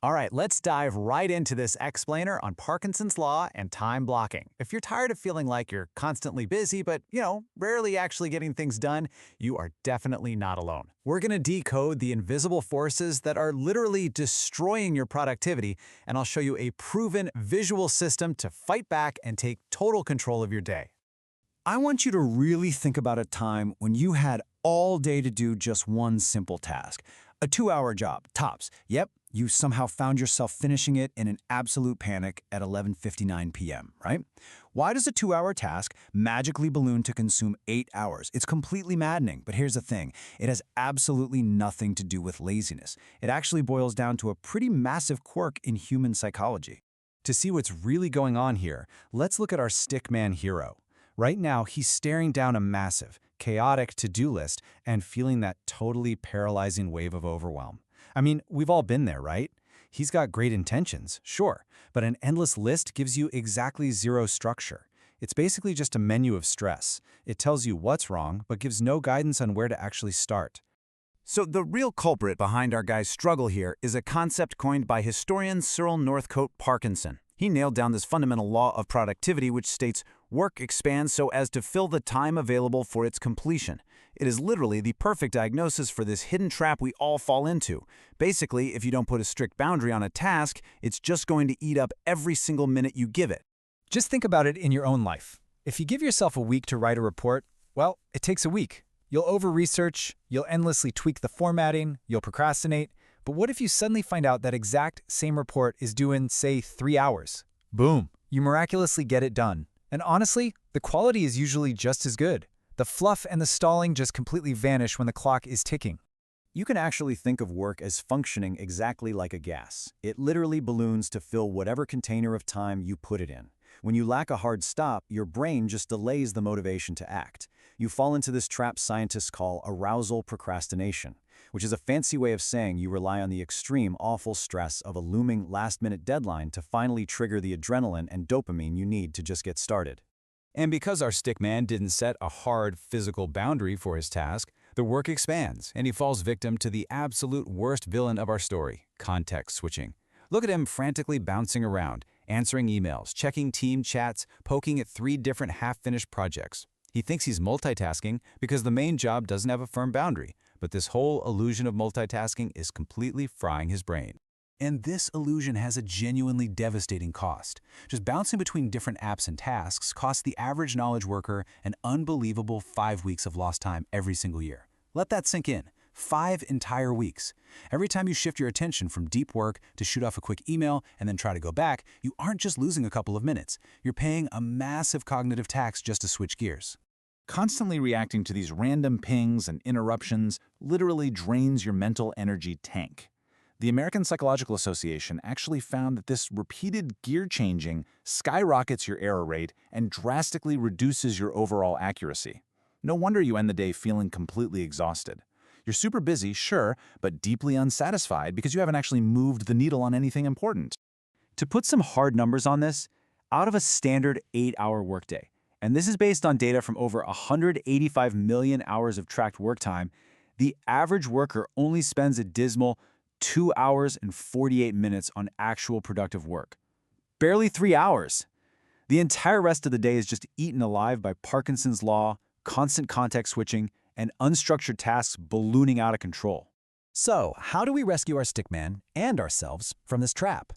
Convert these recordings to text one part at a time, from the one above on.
All right, let's dive right into this explainer on Parkinson's Law and time blocking. If you're tired of feeling like you're constantly busy, but, rarely actually getting things done, you are definitely not alone. We're going to decode the invisible forces that are literally destroying your productivity, and I'll show you a proven visual system to fight back and take total control of your day. I want you to really think about a time when you had all day to do just one simple task. A 2-hour job, tops. Yep, you somehow found yourself finishing it in an absolute panic at 11:59 p.m., right? Why does a 2-hour task magically balloon to consume 8 hours? It's completely maddening, but here's the thing. It has absolutely nothing to do with laziness. It actually boils down to a pretty massive quirk in human psychology. To see what's really going on here, let's look at our stickman hero. Right now, he's staring down a massive, chaotic to-do list and feeling that totally paralyzing wave of overwhelm. I mean, we've all been there, right? He's got great intentions, sure, but an endless list gives you exactly zero structure. It's basically just a menu of stress. It tells you what's wrong, but gives no guidance on where to actually start. So the real culprit behind our guy's struggle here is a concept coined by historian Cyril Northcote Parkinson. He nailed down this fundamental law of productivity which states, work expands so as to fill the time available for its completion. It is literally the perfect diagnosis for this hidden trap we all fall into. Basically, if you don't put a strict boundary on a task, it's just going to eat up every single minute you give it. Just think about it in your own life. If you give yourself a week to write a report, well, it takes a week. You'll over-research, you'll endlessly tweak the formatting, you'll procrastinate. But what if you suddenly find out that exact same report is due in, say, 3 hours? Boom, you miraculously get it done. And honestly, the quality is usually just as good. The fluff and the stalling just completely vanish when the clock is ticking. You can actually think of work as functioning exactly like a gas. It literally balloons to fill whatever container of time you put it in. When you lack a hard stop, your brain just delays the motivation to act. You fall into this trap scientists call arousal procrastination, which is a fancy way of saying you rely on the extreme, awful stress of a looming last-minute deadline to finally trigger the adrenaline and dopamine you need to just get started. And because our stickman didn't set a hard physical boundary for his task, the work expands and he falls victim to the absolute worst villain of our story, context switching. Look at him frantically bouncing around, answering emails, checking team chats, poking at 3 different half-finished projects. He thinks he's multitasking because the main job doesn't have a firm boundary, but this whole illusion of multitasking is completely frying his brain. And this illusion has a genuinely devastating cost. Just bouncing between different apps and tasks costs the average knowledge worker an unbelievable 5 weeks of lost time every single year. Let that sink in. 5 entire weeks. Every time you shift your attention from deep work to shoot off a quick email and then try to go back, you aren't just losing a couple of minutes. You're paying a massive cognitive tax just to switch gears. Constantly reacting to these random pings and interruptions literally drains your mental energy tank. The American Psychological Association actually found that this repeated gear changing skyrockets your error rate and drastically reduces your overall accuracy. No wonder you end the day feeling completely exhausted. You're super busy, sure, but deeply unsatisfied because you haven't actually moved the needle on anything important. To put some hard numbers on this, out of a standard 8-hour workday, and this is based on data from over 185 million hours of tracked work time, the average worker only spends a dismal 2 hours and 48 minutes on actual productive work. Barely 3 hours. The entire rest of the day is just eaten alive by Parkinson's law, constant context switching, and unstructured tasks ballooning out of control. So, how do we rescue our stickman and ourselves from this trap?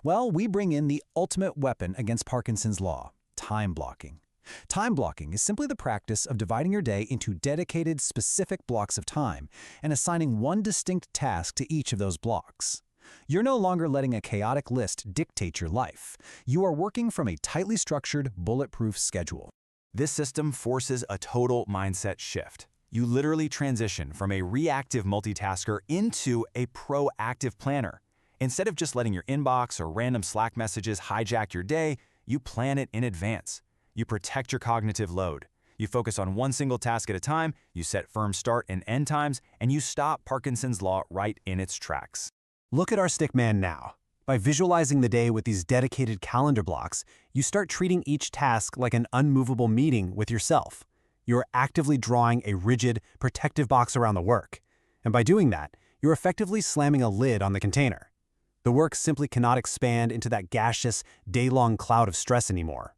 Well, we bring in the ultimate weapon against Parkinson's law, time blocking. Time blocking is simply the practice of dividing your day into dedicated, specific blocks of time and assigning one distinct task to each of those blocks. You're no longer letting a chaotic list dictate your life. You are working from a tightly structured, bulletproof schedule. This system forces a total mindset shift. You literally transition from a reactive multitasker into a proactive planner. Instead of just letting your inbox or random Slack messages hijack your day, you plan it in advance. You protect your cognitive load. You focus on one single task at a time, you set firm start and end times, and you stop Parkinson's law right in its tracks. Look at our stickman now. By visualizing the day with these dedicated calendar blocks, you start treating each task like an unmovable meeting with yourself. You're actively drawing a rigid, protective box around the work. And by doing that, you're effectively slamming a lid on the container. The work simply cannot expand into that gaseous, day-long cloud of stress anymore.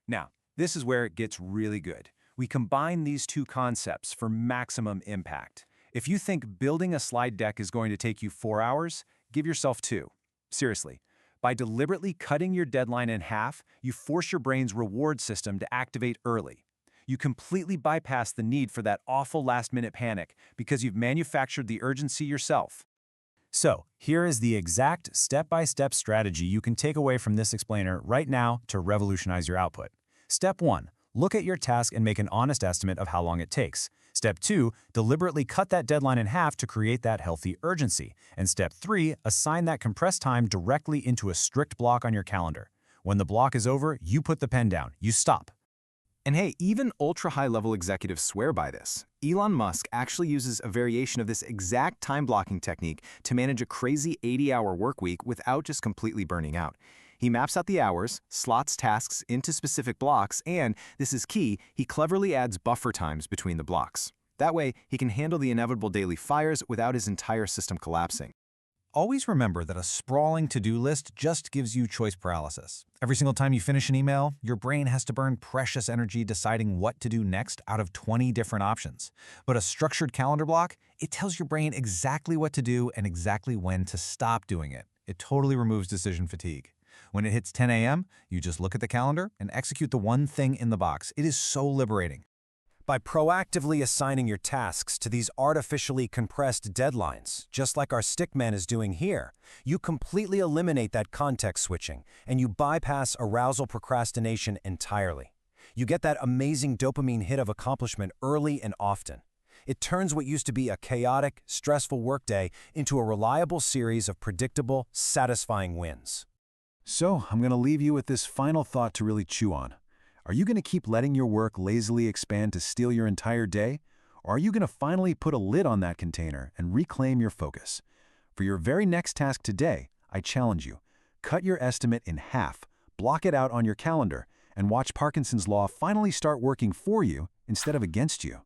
Now, this is where it gets really good. We combine these two concepts for maximum impact. If you think building a slide deck is going to take you 4 hours, give yourself 2. Seriously. By deliberately cutting your deadline in half, you force your brain's reward system to activate early. You completely bypass the need for that awful last-minute panic because you've manufactured the urgency yourself. So, here is the exact step-by-step strategy you can take away from this explainer right now to revolutionize your output. Step 1. Look at your task and make an honest estimate of how long it takes. Step 2. Deliberately cut that deadline in half to create that healthy urgency. And Step 3. Assign that compressed time directly into a strict block on your calendar. When the block is over, you put the pen down. You stop. And hey, even ultra-high-level executives swear by this. Elon Musk actually uses a variation of this exact time-blocking technique to manage a crazy 80-hour work week without just completely burning out. He maps out the hours, slots tasks into specific blocks, and, this is key, he cleverly adds buffer times between the blocks. That way, he can handle the inevitable daily fires without his entire system collapsing. Always remember that a sprawling to-do list just gives you choice paralysis. Every single time you finish an email, your brain has to burn precious energy deciding what to do next out of 20 different options. But a structured calendar block, it tells your brain exactly what to do and exactly when to stop doing it. It totally removes decision fatigue. When it hits 10 a.m., you just look at the calendar and execute the one thing in the box. It is so liberating. By proactively assigning your tasks to these artificially compressed deadlines, just like our stickman is doing here, you completely eliminate that context switching and you bypass arousal procrastination entirely. You get that amazing dopamine hit of accomplishment early and often. It turns what used to be a chaotic, stressful workday into a reliable series of predictable, satisfying wins. So, I'm going to leave you with this final thought to really chew on. Are you going to keep letting your work lazily expand to steal your entire day? Or are you going to finally put a lid on that container and reclaim your focus? For your very next task today, I challenge you. Cut your estimate in half, block it out on your calendar, and watch Parkinson's Law finally start working for you instead of against you.